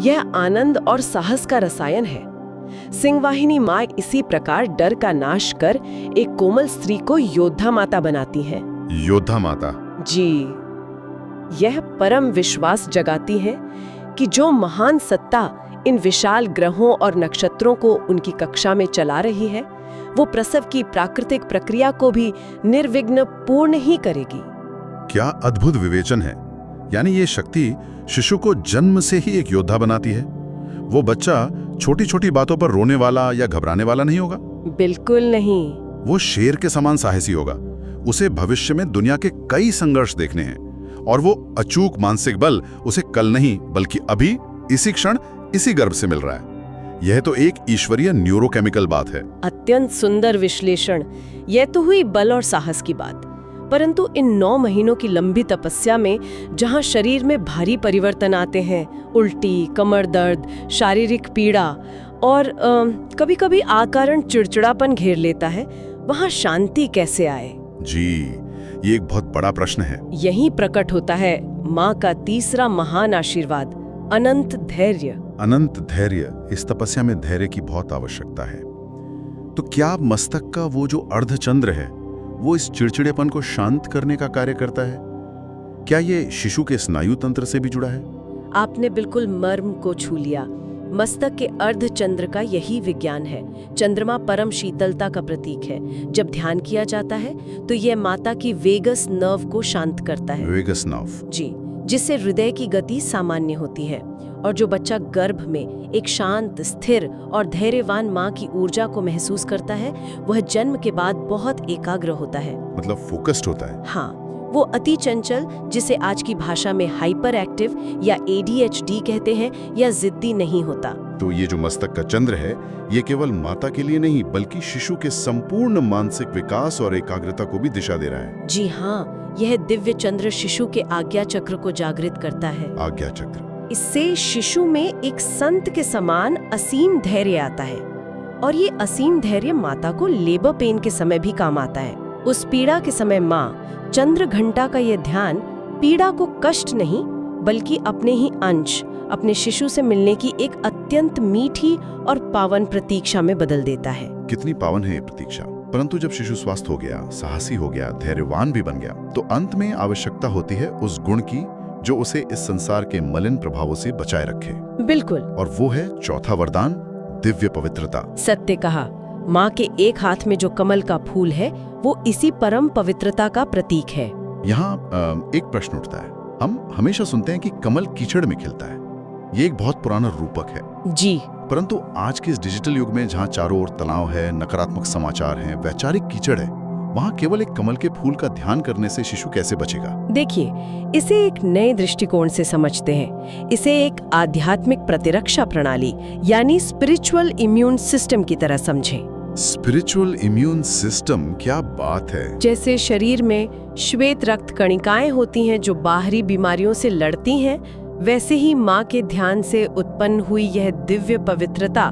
यह आनंद और साहस का रसायन है। सिंह वाहिनी माँ इसी प्रकार डर का नाश कर एक कोमल स्त्री को योद्धा माता बनाती है। योद्धा माता? जी। यह परम विश्वास जगाती है कि जो महान सत्ता इन विशाल ग्रहों और नक्षत्रों को उनकी कक्षा में चला रही है, वो प्रसव की प्राकृतिक प्रक्रिया को भी निर्विघ्न पूर्ण ही करेगी। क्या अद्भुत विवेचन है। यानी ये शक्ति शिशु को जन्म से ही एक योद्धा बनाती है। वो बच्चा छोटी छोटी बातों पर रोने वाला या घबराने वाला नहीं होगा। बिल्कुल नहीं। वो शेर के समान साहसी होगा। उसे भविष्य में दुनिया के कई संघर्ष देखने हैं और वो अचूक मानसिक बल उसे कल नहीं बल्कि अभी, इसी क्षण, इसी गर्भ से मिल रहा है। यह तो एक ईश्वरीय न्यूरोकेमिकल बात है। अत्यंत सुंदर विश्लेषण। यह तो हुई बल और साहस की बात। परंतु इन 9 महीनों की लंबी तपस्या में जहां शरीर में भारी परिवर्तन आते हैं, उल्टी, कमर दर्द, शारीरिक पीड़ा और कभी-कभी अकारण चिड़चिड़ापन घेर लेता है, वहां शांति कैसे आए? जी, ये एक बहुत बड़ा प्रश्न है। यही प्रकट होता है माँ का तीसरा महान आशीर्वाद, अनंत धैर्य। अनंत धैर्य। इस तपस्या में धैर्य की बहुत आवश्यकता है। तो क्या मस्तक का वो जो अर्धचंद्र है वो इस चिड़चिड़ेपन को शांत करने का कार्य करता है? क्या ये शिशु के स्नायु तंत्र से भी जुड़ा है? आपने बिल्कुल मर्म को छू लिया। मस्तक के अर्धचंद्र का यही विज्ञान है। चंद्रमा परम शीतलता का प्रतीक है। जब ध्यान किया जाता है तो यह माता की वेगस नर्व को शांत करता है। Vagus nerve? जी, जिससे हृदय की गति सामान्य होती है। और जो बच्चा गर्भ में एक शांत, स्थिर और धैर्यवान माँ की ऊर्जा को महसूस करता है, वह जन्म के बाद बहुत एकाग्र होता है। मतलब फोकस्ड होता है? हाँ, वो अति चंचल, जिसे आज की भाषा में हाइपर एक्टिव या ADHD कहते हैं, या जिद्दी नहीं होता। तो ये जो मस्तक का चंद्र है, ये केवल माता के लिए नहीं बल्कि शिशु के संपूर्ण मानसिक विकास और एकाग्रता को भी दिशा दे रहा है। जी हाँ, यह दिव्य चंद्र शिशु के आज्ञा चक्र को जागृत करता है। आज्ञा चक्र। इससे शिशु में एक संत के समान असीम धैर्य आता है। और ये असीम धैर्य माता को लेबर पेन के समय भी काम आता है। उस पीड़ा के समय माँ चंद्रघंटा का यह ध्यान पीड़ा को कष्ट नहीं बल्कि अपने ही अंश, अपने शिशु से मिलने की एक अत्यंत मीठी और पावन प्रतीक्षा में बदल देता है। कितनी पावन है ये प्रतीक्षा। परंतु जब शिशु स्वस्थ हो गया, साहसी हो गया, धैर्यवान भी बन गया, तो अंत में आवश्यकता होती है उस गुण की जो उसे इस संसार के मलिन प्रभावों से बचाए रखे। बिल्कुल। और वो है चौथा वरदान, दिव्य पवित्रता। सत्य कहा। माँ के एक हाथ में जो कमल का फूल है वो इसी परम पवित्रता का प्रतीक है। यहाँ एक प्रश्न उठता है। हम हमेशा सुनते हैं कि कमल कीचड़ में खिलता है, ये एक बहुत पुराना रूपक है। जी, परंतु आज के इस डिजिटल युग में जहाँ चारों ओर तनाव है, नकारात्मक समाचार हैं, वैचारिक कीचड़ है, वहाँ केवल एक कमल के फूल का ध्यान करने से शिशु कैसे बचेगा? देखिए, इसे एक नए दृष्टिकोण से समझते हैं। इसे एक आध्यात्मिक प्रतिरक्षा प्रणाली यानी स्पिरिचुअल इम्यून सिस्टम की तरह समझें। स्पिरिचुअल इम्यून सिस्टम, क्या बात है! जैसे शरीर में श्वेत रक्त कणिकाएं होती हैं जो बाहरी बीमारियों से लड़ती हैं, वैसे ही माँ के ध्यान से उत्पन्न हुई यह दिव्य पवित्रता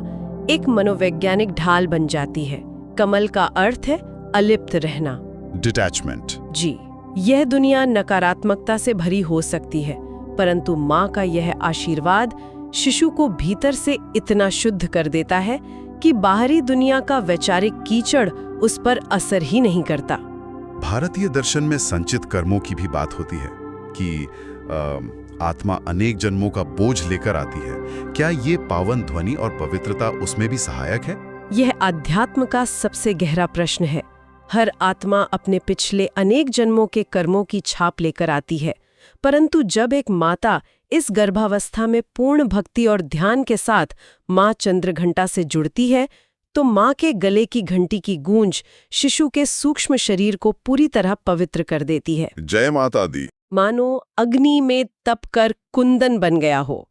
एक मनोवैज्ञानिक ढाल बन जाती है। कमल का अर्थ है अलिप्त रहना, डिटैचमेंट। जी, यह दुनिया नकारात्मकता से भरी हो सकती है, परंतु माँ का यह आशीर्वाद शिशु को भीतर से इतना शुद्ध कर देता है कि बाहरी दुनिया का वैचारिक कीचड़ उस पर असर ही नहीं करता। भारतीय दर्शन में संचित कर्मों की भी बात होती है कि आत्मा अनेक जन्मों का बोझ लेकर आती है। क्या ये पावन ध्वनि और पवित्रता उसमें भी सहायक है? यह अध्यात्म का सबसे गहरा प्रश्न है। हर आत्मा अपने पिछले अनेक जन्मों के कर्मों की छाप लेकर आती है, परंतु जब एक माता इस गर्भावस्था में पूर्ण भक्ति और ध्यान के साथ माँ चंद्रघंटा से जुड़ती है, तो माँ के गले की घंटी की गूंज शिशु के सूक्ष्म शरीर को पूरी तरह पवित्र कर देती है। जय माता दी। मानो अग्नि में तप कर कुंदन बन गया हो।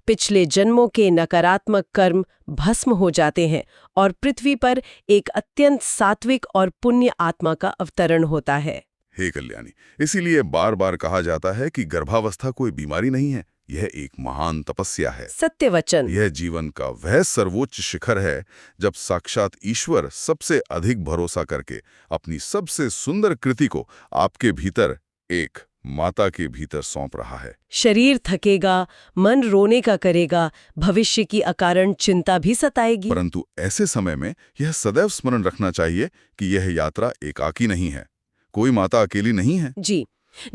पिछले जन्मों के नकारात्मक कर्म भस्म हो जाते हैं और पृथ्वी पर एक अत्यंत सात्विक और पुण्य आत्मा का अवतरण होता है। हे कल्याणी, इसीलिए बार बार कहा जाता है कि गर्भावस्था कोई बीमारी नहीं है, यह एक महान तपस्या है। सत्य वचन। यह जीवन का वह सर्वोच्च शिखर है जब साक्षात ईश्वर सबसे अधिक भरोसा करके अपनी सबसे सुंदर कृति को आपके भीतर एक माता के भीतर सौंप रहा है। शरीर थकेगा, मन रोने का करेगा, भविष्य की अकारण चिंता भी सताएगी। परंतु ऐसे समय में यह सदैव स्मरण रखना चाहिए कि यह यात्रा एकाकी नहीं है। कोई माता अकेली नहीं है। जी,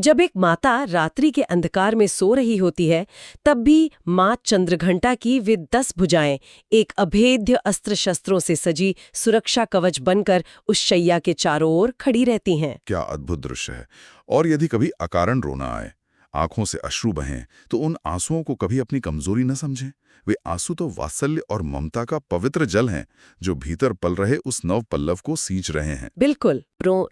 जब एक माता रात्रि के अंधकार में सो रही होती है, तब भी माँ चंद्रघंटा की वे 10 भुजाएं एक अभेद्य अस्त्र शस्त्रों से सजी सुरक्षा कवच बनकर उस शैया के चारों ओर खड़ी रहती हैं। क्या अद्भुत दृश्य है! और यदि कभी अकारण रोना आए, आंखों से अश्रु बहें, तो उन आंसुओं को कभी अपनी कमजोरी न समझें। वे आंसू तो वात्सल्य और ममता का पवित्र जल हैं, जो भीतर पल रहे उस नव पल्लव को सींच रहे हैं। बिल्कुल।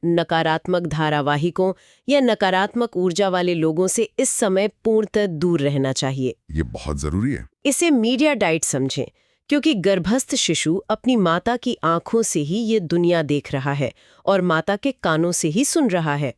नकारात्मक धारावाहिकों या नकारात्मक ऊर्जा वाले लोगों से इस समय पूर्णतः दूर रहना चाहिए। ये बहुत जरूरी है। इसे मीडिया डाइट समझें, क्योंकि गर्भस्थ शिशु अपनी माता की आंखों से ही ये दुनिया देख रहा है और माता के कानों से ही सुन रहा है।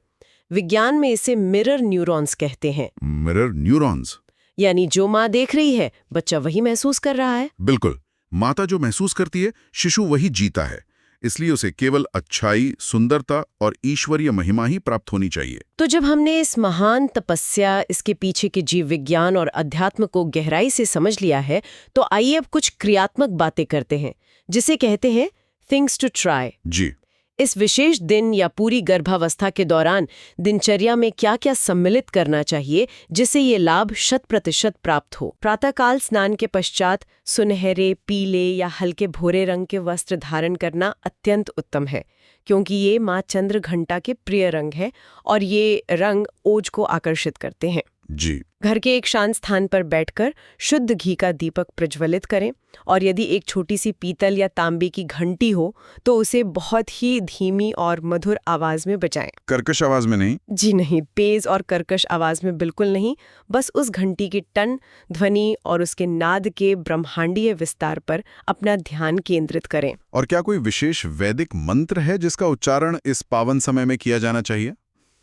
विज्ञान में इसे मिरर न्यूरॉन्स कहते हैं। मिरर न्यूरॉन्स, यानी जो माँ देख रही है, बच्चा वही महसूस कर रहा है। बिल्कुल। माता जो महसूस करती है, शिशु वही जीता है। इसलिए उसे केवल अच्छाई, सुंदरता और ईश्वरीय महिमा ही प्राप्त होनी चाहिए। तो जब हमने इस महान तपस्या, इसके पीछे के जीव विज्ञान और अध्यात्म को गहराई से समझ लिया है, तो आइए अब कुछ क्रियात्मक बातें करते हैं, जिसे कहते हैं थिंग्स टू ट्राई। जी। इस विशेष दिन या पूरी गर्भावस्था के दौरान दिनचर्या में क्या क्या सम्मिलित करना चाहिए जिससे ये लाभ 100% प्राप्त हो। प्रातःकाल स्नान के पश्चात सुनहरे, पीले या हल्के भूरे रंग के वस्त्र धारण करना अत्यंत उत्तम है, क्योंकि ये माँ चंद्रघंटा के प्रिय रंग है और ये रंग ओज को आकर्षित करते हैं। जी। घर के एक शांत स्थान पर बैठकर शुद्ध घी का दीपक प्रज्वलित करें और यदि एक छोटी सी पीतल या तांबे की घंटी हो तो उसे बहुत ही धीमी और मधुर आवाज में बजाएं। कर्कश आवाज में नहीं? जी नहीं, तेज और कर्कश आवाज में बिल्कुल नहीं। बस उस घंटी की टन, ध्वनि और उसके नाद के ब्रह्मांडीय विस्तार पर अपना ध्यान केंद्रित करें। और क्या कोई विशेष वैदिक मंत्र है जिसका उच्चारण इस पावन समय में किया जाना चाहिए?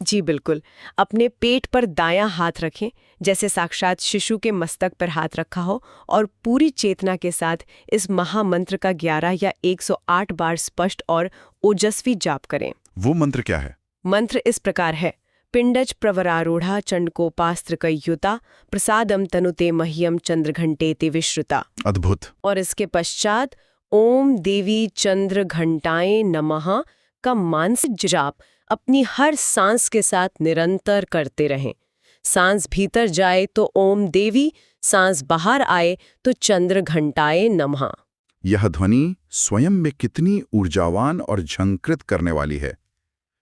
जी बिल्कुल। अपने पेट पर दायां हाथ रखें, जैसे साक्षात शिशु के मस्तक पर हाथ रखा हो, और पूरी चेतना के साथ इस महामंत्र का 11 या 108 बार स्पष्ट और ओजस्वी जाप करें। वो मंत्र क्या है? मंत्र इस प्रकार है: पिंडज प्रवरारूढ़ा चंडकोपास्त्रकयुता प्रसादम तनुते मह्यम चंद्रघंटे ते विश्रुता। अद्भुत। और इसके पश्चात ओम देवी चंद्रघंटाए नमः का मानसिक जाप अपनी हर सांस के साथ निरंतर करते रहें। सांस भीतर जाए तो ओम देवी, सांस बाहर आए तो चंद्रघंटाए नमः। यह ध्वनि स्वयं में कितनी ऊर्जावान और झंकृत करने वाली है।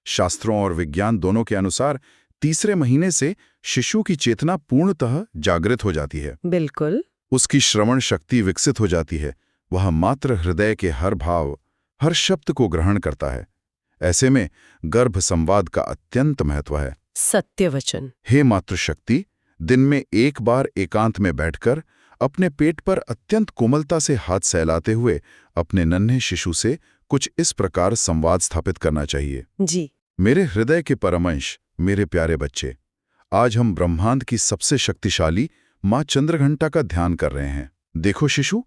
शास्त्रों और विज्ञान दोनों के अनुसार तीसरे महीने से शिशु की चेतना पूर्णतः जागृत हो जाती है। बिल्कुल। उसकी श्रवण शक्ति विकसित हो जाती है। वह मात्र हृदय के हर भाव, हर शब्द को ग्रहण करता है। ऐसे में गर्भ संवाद का अत्यंत महत्व है। सत्य वचन। हे मातृशक्ति, दिन में एक बार एकांत में बैठकर अपने पेट पर अत्यंत कोमलता से हाथ सहलाते हुए अपने नन्हे शिशु से कुछ इस प्रकार संवाद स्थापित करना चाहिए। जी। मेरे हृदय के परमंश, मेरे प्यारे बच्चे, आज हम ब्रह्मांड की सबसे शक्तिशाली माँ चंद्रघंटा का ध्यान कर रहे हैं। देखो शिशु,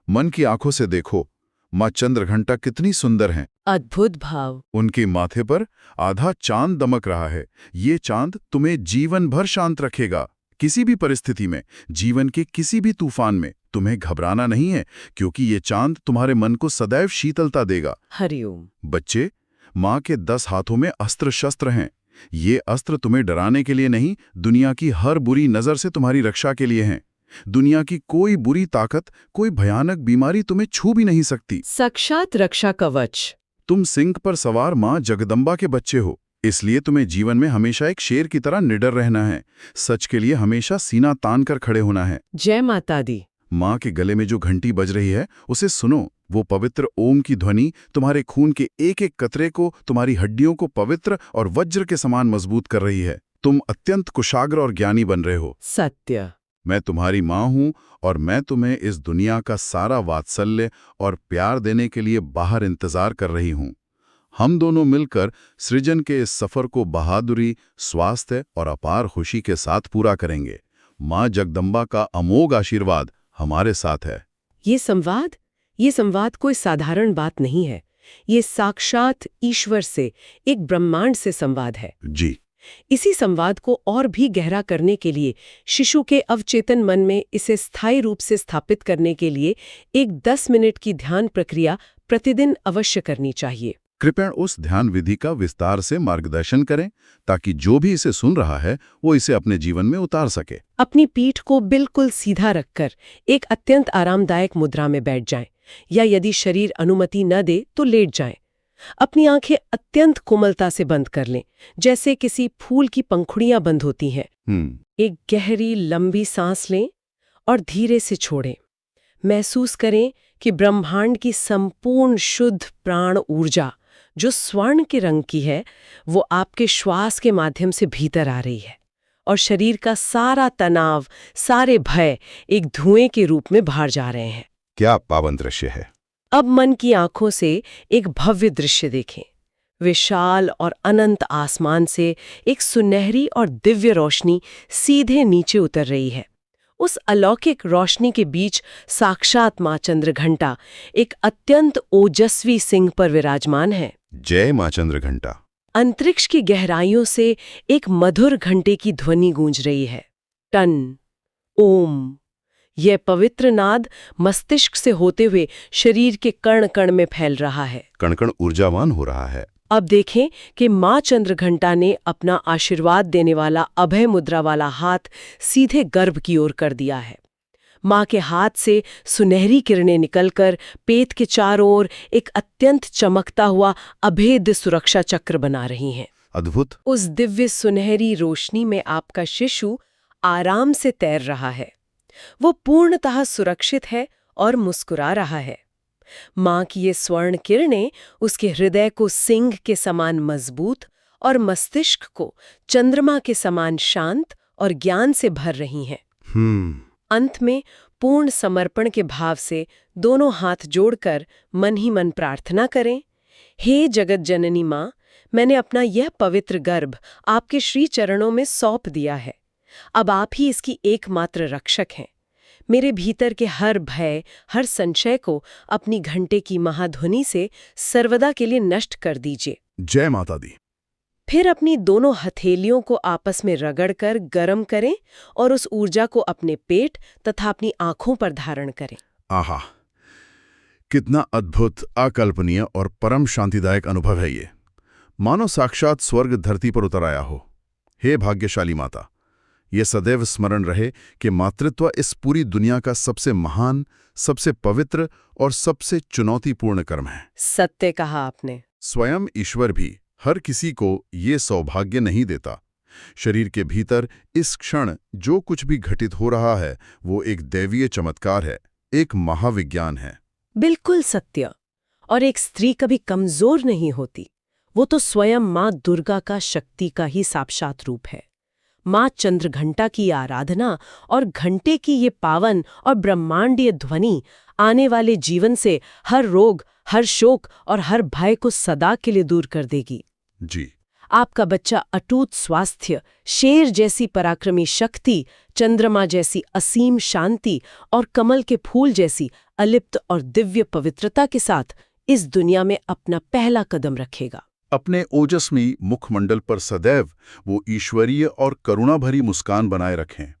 मन की आंखों से देखो, माँ चंद्रघंटा कितनी सुंदर हैं। अद्भुत भाव। उनके माथे पर आधा चांद दमक रहा है। ये चांद तुम्हें जीवन भर शांत रखेगा। किसी भी परिस्थिति में, जीवन के किसी भी तूफान में तुम्हें घबराना नहीं है, क्योंकि ये चांद तुम्हारे मन को सदैव शीतलता देगा। हरिओम। बच्चे, माँ के 10 हाथों में अस्त्र शस्त्र हैं। ये अस्त्र तुम्हें डराने के लिए नहीं, दुनिया की हर बुरी नजर से तुम्हारी रक्षा के लिए हैं। दुनिया की कोई बुरी ताकत, कोई भयानक बीमारी तुम्हें छू भी नहीं सकती। साक्षात रक्षा कवच। तुम सिंह पर सवार माँ जगदम्बा के बच्चे हो, इसलिए तुम्हें जीवन में हमेशा एक शेर की तरह निडर रहना है। सच के लिए हमेशा सीना तान कर खड़े होना है। जय माता दी। माँ के गले में जो घंटी बज रही है, उसे सुनो। वो पवित्र ओम की ध्वनि तुम्हारे खून के एक एक कतरे को, तुम्हारी हड्डियों को पवित्र और वज्र के समान मजबूत कर रही है। तुम अत्यंत कुशाग्र और ज्ञानी बन रहे हो। सत्य। मैं तुम्हारी माँ हूँ और मैं तुम्हें इस दुनिया का सारा वात्सल्य और प्यार देने के लिए बाहर इंतजार कर रही हूँ। हम दोनों मिलकर सृजन के इस सफर को बहादुरी, स्वास्थ्य और अपार खुशी के साथ पूरा करेंगे। माँ जगदम्बा का अमोघ आशीर्वाद हमारे साथ है। ये संवाद कोई साधारण बात नहीं है। ये साक्षात ईश्वर से, एक ब्रह्मांड से संवाद है। जी। इसी संवाद को और भी गहरा करने के लिए, शिशु के अवचेतन मन में इसे स्थायी रूप से स्थापित करने के लिए एक 10 मिनट की ध्यान प्रक्रिया प्रतिदिन अवश्य करनी चाहिए। कृपया उस ध्यान विधि का विस्तार से मार्गदर्शन करें, ताकि जो भी इसे सुन रहा है वो इसे अपने जीवन में उतार सके। अपनी पीठ को बिल्कुल सीधा रखकर एक अत्यंत आरामदायक मुद्रा में बैठ जाएं, या यदि शरीर अनुमति न दे तो लेट जाएं। अपनी आंखें अत्यंत कोमलता से बंद कर लें, जैसे किसी फूल की पंखुड़ियां बंद होती हैं। एक गहरी लंबी सांस लें और धीरे से छोड़ें। महसूस करें कि ब्रह्मांड की संपूर्ण शुद्ध प्राण ऊर्जा, जो स्वर्ण के रंग की है, वो आपके श्वास के माध्यम से भीतर आ रही है, और शरीर का सारा तनाव, सारे भय एक धुएं के रूप में बाहर जा रहे हैं। क्या पावन दृश्य है। अब मन की आंखों से एक भव्य दृश्य देखें। विशाल और अनंत आसमान से एक सुनहरी और दिव्य रोशनी सीधे नीचे उतर रही है। उस अलौकिक रोशनी के बीच साक्षात माँ चंद्रघंटा एक अत्यंत ओजस्वी सिंह पर विराजमान है। जय माँ चंद्रघंटा। अंतरिक्ष की गहराइयों से एक मधुर घंटे की ध्वनि गूंज रही है। टन, ओम। यह पवित्र नाद मस्तिष्क से होते हुए शरीर के कण कण में फैल रहा है। कण कण ऊर्जावान हो रहा है। अब देखें कि माँ चंद्रघंटा ने अपना आशीर्वाद देने वाला अभय मुद्रा वाला हाथ सीधे गर्भ की ओर कर दिया है। माँ के हाथ से सुनहरी किरणें निकलकर पेट के चारों ओर एक अत्यंत चमकता हुआ अभेद्य सुरक्षा चक्र बना रही हैं। अद्भुत। उस दिव्य सुनहरी रोशनी में आपका शिशु आराम से तैर रहा है। वो पूर्णतः सुरक्षित है और मुस्कुरा रहा है। माँ की ये स्वर्ण किरणें उसके हृदय को सिंह के समान मजबूत और मस्तिष्क को चंद्रमा के समान शांत और ज्ञान से भर रही हैं। अंत में पूर्ण समर्पण के भाव से दोनों हाथ जोड़कर मन ही मन प्रार्थना करें, हे जगत जननी माँ, मैंने अपना यह पवित्र गर्भ आपके श्री चरणों में सौंप दिया है। अब आप ही इसकी एकमात्र रक्षक हैं। मेरे भीतर के हर भय, हर संशय को अपनी घंटे की महाध्वनि से सर्वदा के लिए नष्ट कर दीजिए। जय माता दी। फिर अपनी दोनों हथेलियों को आपस में रगड़कर गर्म करें और उस ऊर्जा को अपने पेट तथा अपनी आंखों पर धारण करें। आहा, कितना अद्भुत, अकल्पनीय और परम शांतिदायक अनुभव है ये। मानो साक्षात स्वर्ग धरती पर उतर आया हो। हे भाग्यशाली माता, ये सदैव स्मरण रहे कि मातृत्व इस पूरी दुनिया का सबसे महान, सबसे पवित्र और सबसे चुनौतीपूर्ण कर्म है। सत्य कहा आपने। स्वयं ईश्वर भी हर किसी को ये सौभाग्य नहीं देता। शरीर के भीतर इस क्षण जो कुछ भी घटित हो रहा है वो एक दैवीय चमत्कार है, एक महाविज्ञान है। बिल्कुल सत्य। और एक स्त्री कभी कमजोर नहीं होती, वो तो स्वयं माँ दुर्गा का शक्ति का ही साक्षात रूप है। माँ चंद्रघंटा की आराधना और घंटे की ये पावन और ब्रह्मांडीय ध्वनि आने वाले जीवन से हर रोग, हर शोक और हर भय को सदा के लिए दूर कर देगी। जी। आपका बच्चा अटूट स्वास्थ्य, शेर जैसी पराक्रमी शक्ति, चंद्रमा जैसी असीम शांति और कमल के फूल जैसी अलिप्त और दिव्य पवित्रता के साथ इस दुनिया में अपना पहला कदम रखेगा। अपने ओजस्वी मुखमंडल पर सदैव वो ईश्वरीय और करुणा भरी मुस्कान बनाए रखें।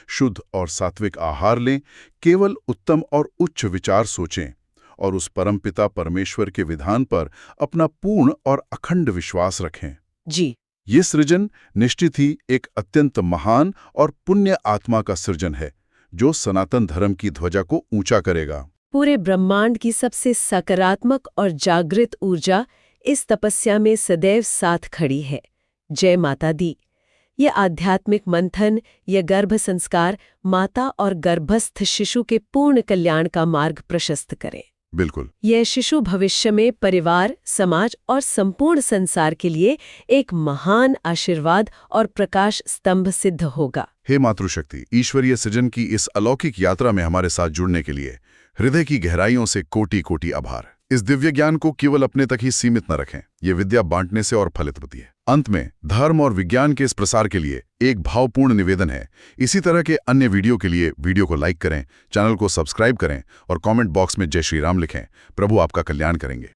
शुद्ध और सात्विक आहार लें, केवल उत्तम और उच्च विचार सोचें और उस परमपिता परमेश्वर के विधान पर अपना पूर्ण और अखंड विश्वास रखें। जी। ये सृजन निश्चित ही एक अत्यंत महान और पुण्य आत्मा का सृजन है, जो सनातन धर्म की ध्वजा को ऊंचा करेगा। पूरे ब्रह्मांड की सबसे सकारात्मक और जागृत ऊर्जा इस तपस्या में सदैव साथ खड़ी है। जय माता दी। ये आध्यात्मिक मंथन, ये गर्भ संस्कार माता और गर्भस्थ शिशु के पूर्ण कल्याण का मार्ग प्रशस्त करें। बिल्कुल। यह शिशु भविष्य में परिवार, समाज और संपूर्ण संसार के लिए एक महान आशीर्वाद और प्रकाश स्तंभ सिद्ध होगा। हे मातृशक्ति, ईश्वरीय सृजन की इस अलौकिक यात्रा में हमारे साथ जुड़ने के लिए हृदय की गहराइयों से कोटि कोटि आभार। इस दिव्य ज्ञान को केवल अपने तक ही सीमित न रखें, ये विद्या बांटने से और फलित होती है। अंत में धर्म और विज्ञान के इस प्रसार के लिए एक भावपूर्ण निवेदन है, इसी तरह के अन्य वीडियो के लिए वीडियो को लाइक करें, चैनल को सब्सक्राइब करें और कमेंट बॉक्स में जय श्री राम लिखें। प्रभु आपका कल्याण करेंगे।